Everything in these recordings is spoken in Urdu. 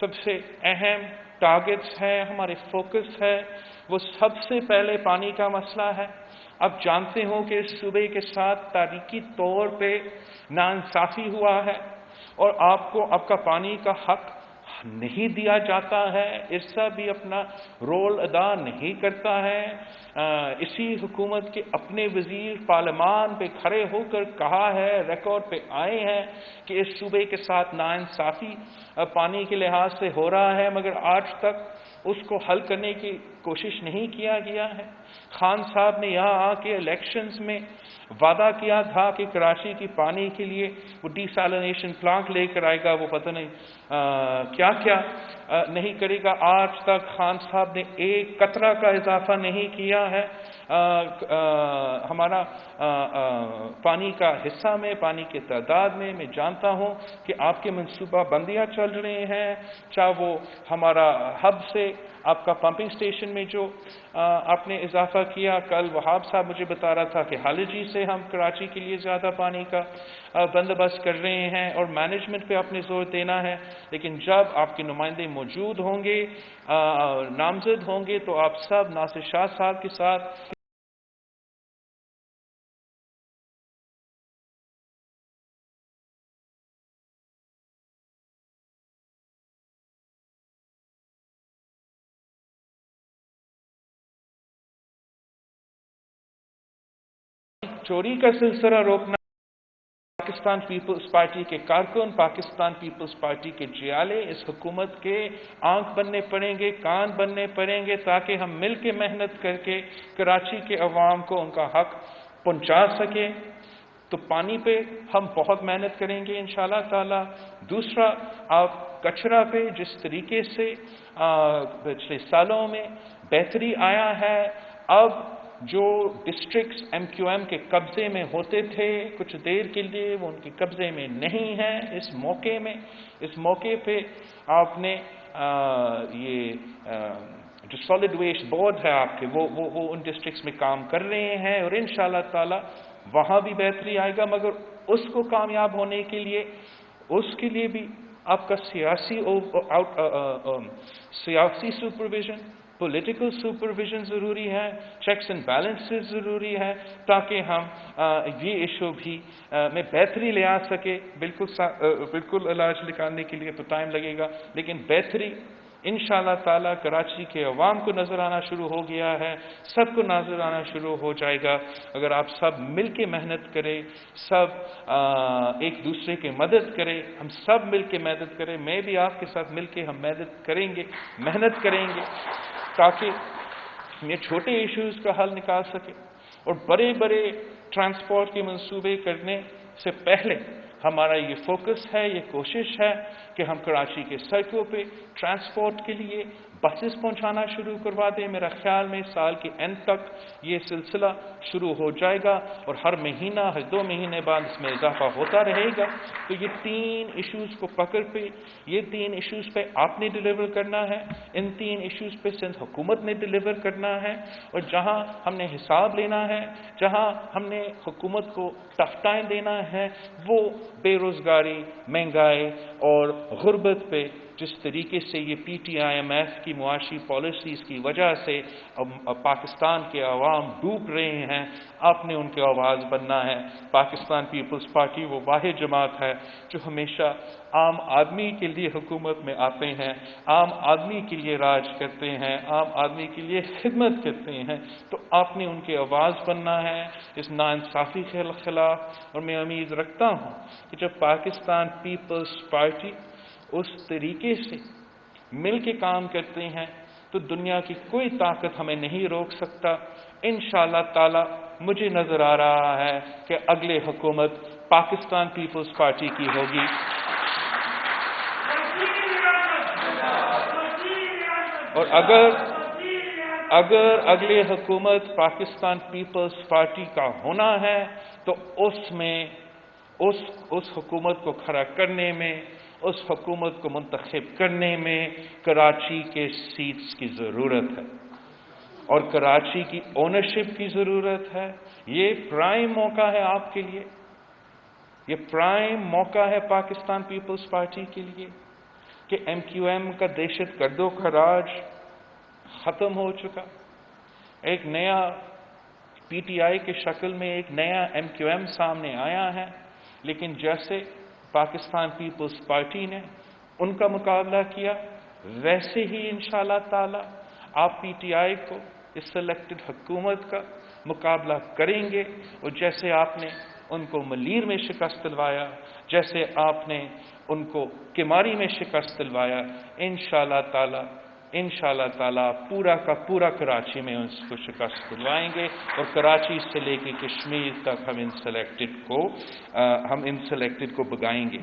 سب سے اہم ٹارگٹس ہیں، ہمارے فوکس ہے، وہ سب سے پہلے پانی کا مسئلہ ہے۔ آپ جانتے ہو کہ اس صوبے کے ساتھ تاریخی طور پہ ناانصافی ہوا ہے اور آپ کو آپ کا پانی کا حق نہیں دیا جاتا ہے، عرصہ بھی اپنا رول ادا نہیں کرتا ہے۔ اسی حکومت کے اپنے وزیر پارلیمان پہ کھڑے ہو کر کہا ہے، ریکارڈ پہ آئے ہیں کہ اس صوبے کے ساتھ ناانصافی پانی کے لحاظ سے ہو رہا ہے، مگر آج تک اس کو حل کرنے کی کوشش نہیں کیا گیا ہے۔ خان صاحب نے یہاں آ کے الیکشنز میں وعدہ کیا تھا کہ کراچی کی پانی کے لیے وہ ڈی سیلینیشن پلانٹ لے کر آئے گا، وہ پتہ نہیں کیا کیا نہیں کرے گا۔ آج تک خان صاحب نے ایک قطرہ کا اضافہ نہیں کیا ہے ہمارا پانی کا حصہ میں، پانی کے تعداد میں۔ میں جانتا ہوں کہ آپ کے منصوبہ بندیاں چل رہے ہیں، چاہے وہ ہمارا ہب سے آپ کا پمپنگ سٹیشن میں جو آپ نے اضافہ کیا، کل وہاب صاحب مجھے بتا رہا تھا کہ حالجی سے ہم کراچی کے لیے زیادہ پانی کا بندوبست کر رہے ہیں اور مینجمنٹ پہ آپ نے زور دینا ہے۔ لیکن جب آپ کے نمائندے موجود ہوں گے، نامزد ہوں گے، تو آپ سب ناصر شاہ صاحب کے ساتھ چوری کا سلسلہ روکنا، پاکستان پیپلز پارٹی کے کارکن، پاکستان پیپلز پارٹی کے جیالے اس حکومت کے آنکھ بننے پڑیں گے، کان بننے پڑیں گے، تاکہ ہم مل کے محنت کر کے کراچی کے عوام کو ان کا حق پہنچا سکیں۔ تو پانی پہ ہم بہت محنت کریں گے انشاءاللہ تعالی۔ دوسرا، آپ کچرا پہ جس طریقے سے پچھلے سالوں میں بہتری آیا ہے، اب جو ڈسٹرکٹس ایم کیو ایم کے قبضے میں ہوتے تھے کچھ دیر کے لیے، وہ ان کے قبضے میں نہیں ہیں۔ اس موقع پہ آپ نے یہ جو سالڈ ویسٹ بورڈ ہے آپ کے، وہ ان ڈسٹرکٹس میں کام کر رہے ہیں اور انشاءاللہ تعالی وہاں بھی بہتری آئے گا۔ مگر اس کو کامیاب ہونے کے لیے، اس کے لیے بھی آپ کا سیاسی سپرویژن، پولیٹیکل سپرویژن ضروری ہے، چیکس اینڈ بیلنسز ضروری ہے، تاکہ ہم یہ ایشو بھی میں بہتری لے آ سکے۔ بالکل علاج نکالنے کے لیے تو ٹائم لگے گا، لیکن بہتری انشاءاللہ تعالی کراچی کے عوام کو نظر آنا شروع ہو گیا ہے، سب کو نظر آنا شروع ہو جائے گا اگر آپ سب مل کے محنت کریں، سب ایک دوسرے کی مدد کریں، ہم سب مل کے محنت کریں۔ میں بھی آپ کے ساتھ مل کے ہم محنت کریں گے تاکہ یہ چھوٹے ایشوز کا حل نکال سکے اور بڑے ٹرانسپورٹ کے منصوبے کرنے سے پہلے ہمارا یہ فوکس ہے، یہ کوشش ہے کہ ہم کراچی کے سڑکوں پہ ٹرانسپورٹ کے لیے بسز پہنچانا شروع کروا دیں۔ میرا خیال میں سال کے اینڈ تک یہ سلسلہ شروع ہو جائے گا اور ہر مہینہ، ہر 2 مہینے بعد اس میں اضافہ ہوتا رہے گا۔ تو یہ 3 ایشوز کو پکڑ پہ، یہ 3 ایشوز پہ آپ نے ڈیلیور کرنا ہے، ان 3 ایشوز پہ سندھ حکومت نے ڈیلیور کرنا ہے، اور جہاں ہم نے حساب لینا ہے، جہاں ہم نے حکومت کو ٹف ٹائم دینا ہے، وہ بے روزگاری، مہنگائی اور غربت پہ جس طریقے سے یہ P T I M F کی معاشی پالیسیز کی وجہ سے پاکستان کے عوام ڈوب رہے ہیں، آپ نے ان کی آواز بننا ہے۔ پاکستان پیپلز پارٹی وہ واحد جماعت ہے جو ہمیشہ عام آدمی کے لیے حکومت میں آتے ہیں، عام آدمی کے لیے راج کرتے ہیں، عام آدمی کے لیے خدمت کرتے ہیں۔ تو آپ نے ان کی آواز بننا ہے اس ناانصافی کے خلاف، اور میں امید رکھتا ہوں کہ جب پاکستان پیپلز پارٹی اس طریقے سے مل کے کام کرتے ہیں تو دنیا کی کوئی طاقت ہمیں نہیں روک سکتا۔ انشاءاللہ تعالی مجھے نظر آ رہا ہے کہ اگلے حکومت پاکستان پیپلز پارٹی کی ہوگی، اور اگر اگلے حکومت پاکستان پیپلز پارٹی کا ہونا ہے تو اس میں اس حکومت کو کھڑا کرنے میں، اس حکومت کو منتخب کرنے میں کراچی کے سیٹس کی ضرورت ہے اور کراچی کی اونرشپ کی ضرورت ہے۔ یہ پرائم موقع ہے آپ کے لیے، یہ پرائم موقع ہے پاکستان پیپلز پارٹی کے لیے کہ MQM کا دہشت گردوں کا راج ختم ہو چکا، ایک نیا PTI کی شکل میں ایک نیا MQM سامنے آیا ہے، لیکن جیسے پاکستان پیپلز پارٹی نے ان کا مقابلہ کیا، ویسے ہی انشاءاللہ تعالی آپ PTI کو اس سلیکٹڈ حکومت کا مقابلہ کریں گے، اور جیسے آپ نے ان کو ملیر میں شکست دلوایا، جیسے آپ نے ان کو کماری میں شکست دلوایا، انشاءاللہ تعالی پورا کا پورا کراچی میں اس کو شکست دلوائیں گے، اور کراچی سے لے کے کشمیر تک ہم ان سلیکٹڈ کو بگائیں گے۔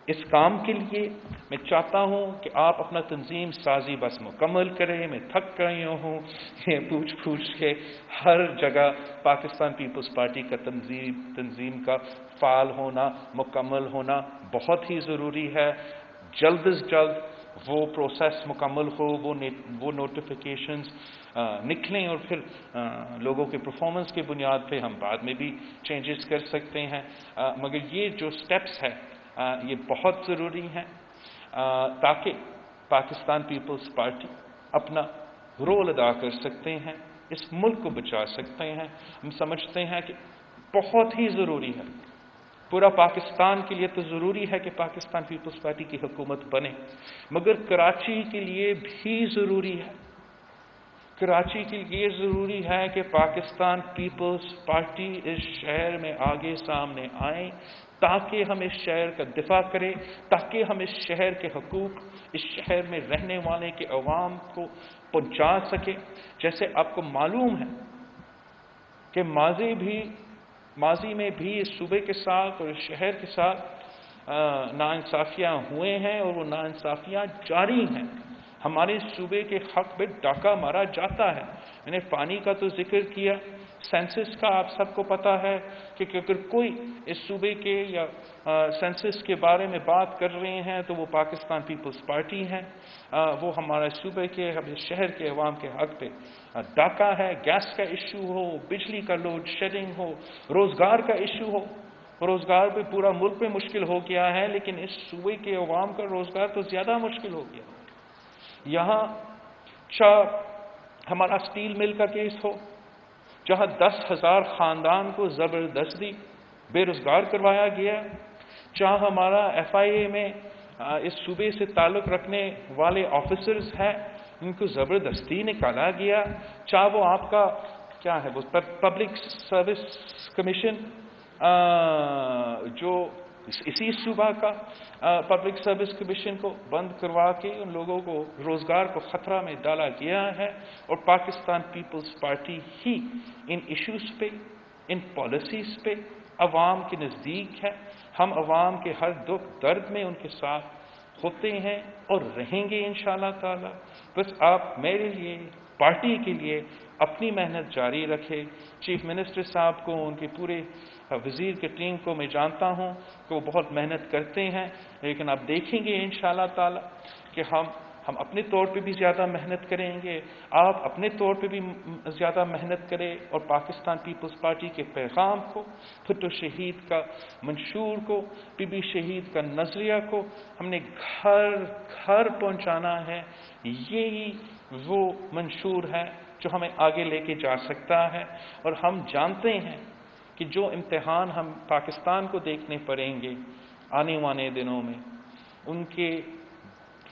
اس کام کے لیے میں چاہتا ہوں کہ آپ اپنا تنظیم سازی بس مکمل کریں۔ میں تھک گئی ہوں یہ پوچھ کے ہر جگہ پاکستان پیپلز پارٹی کا تنظیم کا فعال ہونا، مکمل ہونا بہت ہی ضروری ہے۔ جلد از جلد وہ پروسیس مکمل ہو، وہ نوٹیفیکیشنز نکلیں، اور پھر لوگوں کے پرفارمنس کی بنیاد پہ ہم بعد میں بھی چینجز کر سکتے ہیں، مگر یہ جو سٹیپس ہے یہ بہت ضروری ہیں تاکہ پاکستان پیپلز پارٹی اپنا رول ادا کر سکتے ہیں، اس ملک کو بچا سکتے ہیں۔ ہم سمجھتے ہیں کہ بہت ہی ضروری ہے، پورا پاکستان کے لیے تو ضروری ہے کہ پاکستان پیپلز پارٹی کی حکومت بنے، مگر کراچی کے لیے بھی ضروری ہے، کراچی کے لیے ضروری ہے کہ پاکستان پیپلز پارٹی اس شہر میں آگے سامنے آئے، تاکہ ہم اس شہر کا دفاع کریں، تاکہ ہم اس شہر کے حقوق اس شہر میں رہنے والے کے عوام کو پہنچا سکیں۔ جیسے آپ کو معلوم ہے کہ ماضی میں بھی اس صوبے کے ساتھ اور اس شہر کے ساتھ ناانصافیاں ہوئے ہیں، اور وہ ناانصافیاں جاری ہیں۔ ہمارے صوبے کے حق میں ڈاکہ مارا جاتا ہے۔ میں نے پانی کا تو ذکر کیا، سینسس کا آپ سب کو پتا ہے کہ اگر کوئی اس صوبے کے یا سینسس کے بارے میں بات کر رہے ہیں تو وہ پاکستان پیپلز پارٹی ہیں، وہ ہمارے صوبے کے، ہمارے شہر کے عوام کے حق پہ ڈاکہ ہے۔ گیس کا ایشو ہو، بجلی کا لوڈ شیڈنگ ہو، روزگار کا ایشو ہو، روزگار پہ پورا ملک میں مشکل ہو گیا ہے، لیکن اس صوبے کے عوام کا روزگار تو زیادہ مشکل ہو گیا۔ یہاں ہمارا سٹیل مل کا کیس ہو، جہاں 10,000 خاندان کو زبردستی بے روزگار کروایا گیا، چاہے ہمارا FIA میں اس صوبے سے تعلق رکھنے والے آفیسرز ہیں ان کو زبردستی نکالا گیا، چاہے وہ آپ کا کیا ہے وہ پبلک سروس کمیشن جو اسی صوبہ کا پبلک سروس کمیشن کو بند کروا کے ان لوگوں کو روزگار کو خطرہ میں ڈالا گیا ہے، اور پاکستان پیپلز پارٹی ہی ان ایشوز پہ، ان پالیسیز پہ عوام کے نزدیک ہے۔ ہم عوام کے ہر دکھ درد میں ان کے ساتھ ہوتے ہیں اور رہیں گے انشاءاللہ تعالی۔ بس آپ میرے لیے، پارٹی کے لیے اپنی محنت جاری رکھے۔ چیف منسٹر صاحب کو، ان کے پورے وزیر کی ٹیم کو میں جانتا ہوں کہ وہ بہت محنت کرتے ہیں، لیکن آپ دیکھیں گے انشاءاللہ تعالی کہ ہم اپنے طور پہ بھی زیادہ محنت کریں گے، آپ اپنے طور پہ بھی زیادہ محنت کریں، اور پاکستان پیپلز پارٹی کے پیغام کو، بھٹو شہید کا منشور کو، بی بی شہید کا نظریہ کو ہم نے گھر گھر پہنچانا ہے۔ یہی وہ منشور ہے جو ہمیں آگے لے کے جا سکتا ہے، اور ہم جانتے ہیں کہ جو امتحان ہم پاکستان کو دیکھنے پڑیں گے آنے والے دنوں میں، ان کے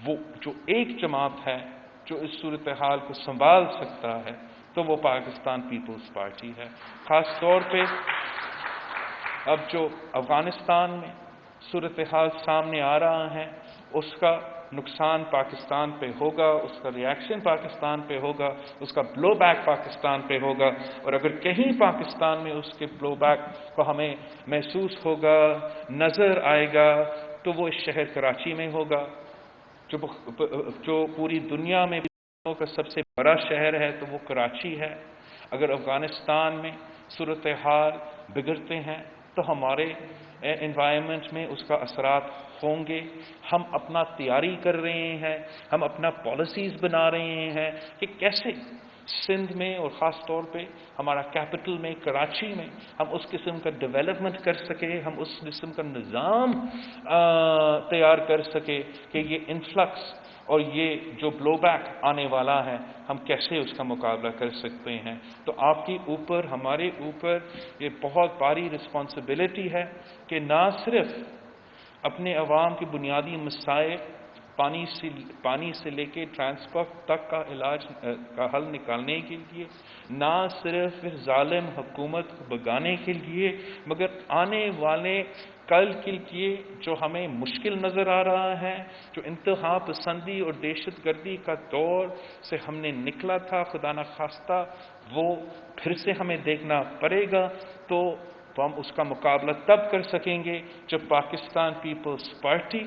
وہ جو ایک جماعت ہے جو اس صورتحال کو سنبھال سکتا ہے تو وہ پاکستان پیپلز پارٹی ہے۔ خاص طور پہ اب جو افغانستان میں صورتحال سامنے آ رہا ہے، اس کا نقصان پاکستان پہ ہوگا، اس کا ریاکشن پاکستان پہ ہوگا، اس کا بلو بیک پاکستان پہ ہوگا، اور اگر کہیں پاکستان میں اس کے بلو بیک کو ہمیں محسوس ہوگا، نظر آئے گا، تو وہ اس شہر کراچی میں ہوگا، جو پوری دنیا میں کا سب سے بڑا شہر ہے، تو وہ کراچی ہے۔ اگر افغانستان میں صورتحال بگڑتے ہیں تو ہمارے انوائرمنٹ میں اس کا اثرات ہوں گے۔ ہم اپنا تیاری کر رہے ہیں، ہم اپنا پالیسیز بنا رہے ہیں کہ کیسے سندھ میں اور خاص طور پہ ہمارا کیپٹل میں کراچی میں ہم اس قسم کا ڈیولپمنٹ کر سکے، ہم اس قسم کا نظام تیار کر سکے کہ یہ انفلکس اور یہ جو بلو بیک آنے والا ہے ہم کیسے اس کا مقابلہ کر سکتے ہیں۔ تو آپ کے اوپر، ہمارے اوپر یہ بہت بڑی رسپانسبلٹی ہے کہ نہ صرف اپنے عوام کے بنیادی مسائل پانی سے لے کے ٹرانسپورٹ تک کا علاج کا حل نکالنے کے لیے، نہ صرف ظالم حکومت کو بھگانے کے لیے، مگر آنے والے کل کے لیے جو ہمیں مشکل نظر آ رہا ہے، جو انتہا پسندی اور دہشت گردی کا دور سے ہم نے نکلا تھا، خدا نخواستہ وہ پھر سے ہمیں دیکھنا پڑے گا، تو ہم اس کا مقابلہ تب کر سکیں گے جب پاکستان پیپلز پارٹی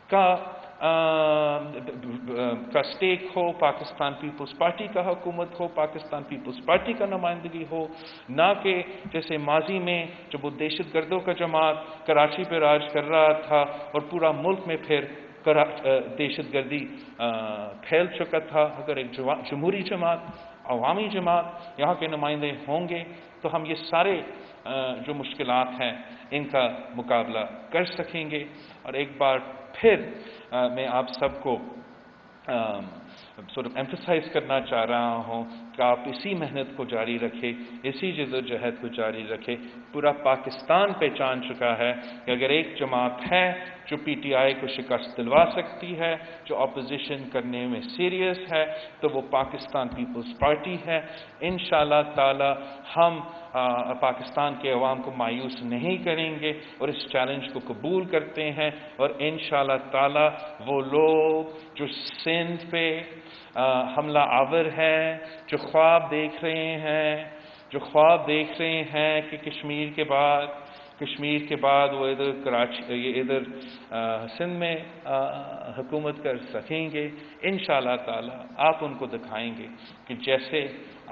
کا سٹیک ہو، پاکستان پیپلز پارٹی کا حکومت ہو، پاکستان پیپلز پارٹی کا نمائندگی ہو، نہ کہ جیسے ماضی میں جب وہ دہشت گردوں کا جماعت کراچی پہ راج کر رہا تھا اور پورا ملک میں پھر دہشت گردی پھیل چکا تھا۔ اگر ایک جمہوری جماعت، عوامی جماعت یہاں کے نمائندے ہوں گے تو ہم یہ سارے جو مشکلات ہیں ان کا مقابلہ کر سکیں گے۔ اور ایک بار پھر میں آپ سب کو ایمفسائز کرنا چاہ رہا ہوں کہ آپ اسی محنت کو جاری رکھیں، اسی جدوجہد کو جاری رکھیں۔ پورا پاکستان پہچان چکا ہے کہ اگر ایک جماعت ہے جو پی ٹی آئی کو شکست دلوا سکتی ہے، جو اپوزیشن کرنے میں سیریس ہے، تو وہ پاکستان پیپلز پارٹی ہے۔ انشاءاللہ تعالی ہم پاکستان کے عوام کو مایوس نہیں کریں گے اور اس چیلنج کو قبول کرتے ہیں، اور انشاءاللہ تعالی وہ لوگ جو سندھ پہ حملہ آور ہے، جو خواب دیکھ رہے ہیں کہ کشمیر کے بعد وہ ادھر سندھ میں حکومت کر سکیں گے، انشاءاللہ تعالی آپ ان کو دکھائیں گے کہ جیسے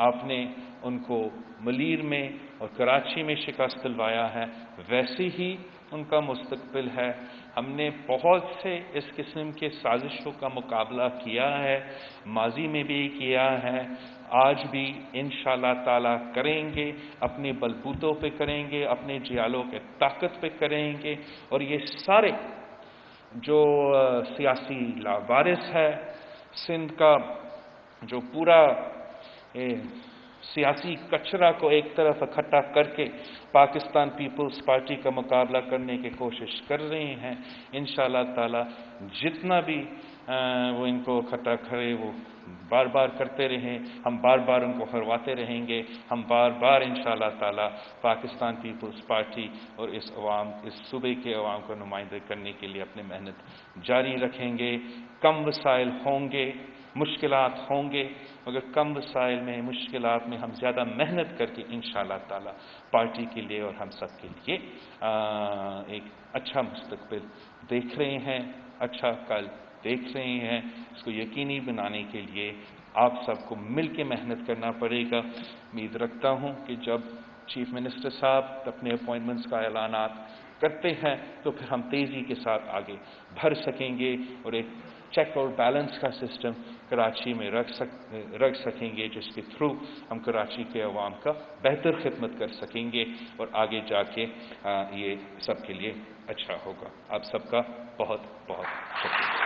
آپ نے ان کو ملیر میں اور کراچی میں شکست دلوایا ہے، ویسے ہی ان کا مستقبل ہے۔ ہم نے بہت سے اس قسم کے سازشوں کا مقابلہ کیا ہے، ماضی میں بھی کیا ہے، آج بھی انشاءاللہ تعالی کریں گے، اپنے بلبوتوں پہ کریں گے، اپنے جیالوں کے طاقت پہ کریں گے، اور یہ سارے جو سیاسی لاوارث ہے سندھ کا، جو پورا سیاسی کچرا کو ایک طرف اکٹھا کر کے پاکستان پیپلز پارٹی کا مقابلہ کرنے کی کوشش کر رہے ہیں، انشاءاللہ تعالی جتنا بھی وہ ان کو اکٹھا کرے وہ بار بار کرتے رہیں، ہم بار بار ان کو ہرواتے رہیں گے، ہم بار بار انشاءاللہ تعالی پاکستان پیپلز پارٹی اور اس صوبے کے عوام کو نمائندہ کرنے کے لیے اپنی محنت جاری رکھیں گے۔ کم وسائل ہوں گے، مشکلات ہوں گے، مگر کم وسائل میں، مشکلات میں ہم زیادہ محنت کر کے انشاءاللہ تعالی پارٹی کے لیے اور ہم سب کے لیے ایک اچھا مستقبل دیکھ رہے ہیں، اچھا کل دیکھ رہے ہیں۔ اس کو یقینی بنانے کے لیے آپ سب کو مل کے محنت کرنا پڑے گا۔ امید رکھتا ہوں کہ جب چیف منسٹر صاحب اپنے اپوائنٹمنٹس کا اعلانات کرتے ہیں تو پھر ہم تیزی کے ساتھ آگے بڑھ سکیں گے اور ایک چیک اور بیلنس کا سسٹم کراچی میں رکھ سکیں گے، جس کے تھرو ہم کراچی کے عوام کا بہتر خدمت کر سکیں گے اور آگے جا کے یہ سب کے لیے اچھا ہوگا۔ آپ سب کا بہت بہت شکریہ۔